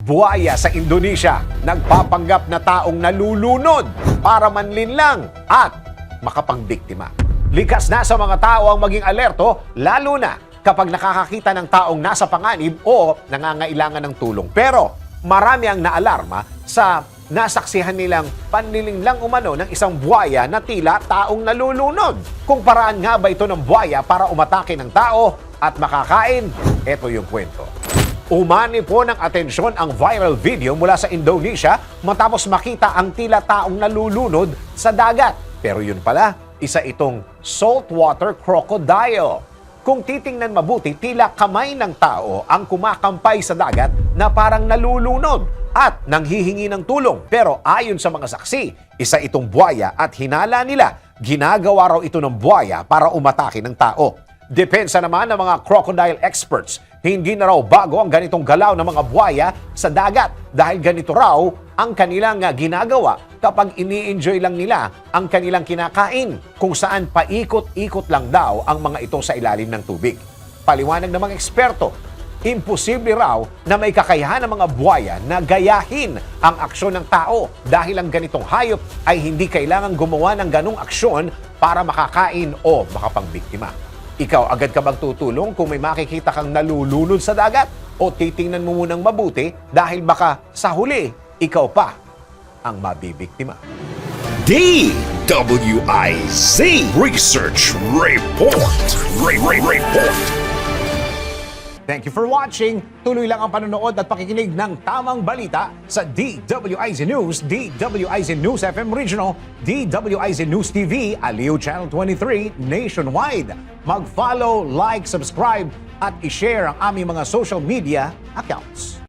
buhaya sa Indonesia nagpapanggap na taong nalulunod para manlinlang at makapangbiktima. Likas na sa mga tao ang maging alerto, lalo na kapag nakakakita ng taong nasa panganib o nangangailangan ng tulong. Pero marami ang naalarma sa nasaksihan nilang panlilinglang umano ng isang buhaya na tila taong nalulunod. Kung paraan nga ba ito ng buhaya para umatake ng tao at makakain, ito yung kwento. Umani po ng atensyon ang viral video mula sa Indonesia matapos makita ang tila taong nalulunod sa dagat. Pero yun pala, isa itong saltwater crocodile. Kung titingnan mabuti, tila kamay ng tao ang kumakampay sa dagat na parang nalulunod at nanghihingi ng tulong. Pero ayon sa mga saksi, isa itong buhaya at hinala nila, ginagawa raw ito ng buhaya para umatake ng tao. Depensa naman ng mga crocodile experts, hindi na raw bago ang ganitong galaw ng mga buhaya sa dagat dahil ganito raw ang kanilang ginagawa kapag ini-enjoy lang nila ang kanilang kinakain, kung saan paikot-ikot lang daw ang mga ito sa ilalim ng tubig. Paliwanag ng mga eksperto, imposible raw na may kakayahan ng mga buhaya na gayahin ang aksyon ng tao dahil ang ganitong hayop ay hindi kailangan gumawa ng ganong aksyon para makakain o makapangbiktima. Ikaw, agad ka bang tutulong kung may makikita kang nalulunod sa dagat? O titingnan mo munang mabuti dahil baka sa huli, ikaw pa ang mabibiktima. DWIZ Research Report. Report. Thank you for watching. Tuloy lang ang panonood at pakikinig ng tamang balita sa DWIZ News, DWIZ News FM Regional, DWIZ News TV, Aliw Channel 23, nationwide. Mag-follow, like, subscribe, at i-share ang aming mga social media accounts.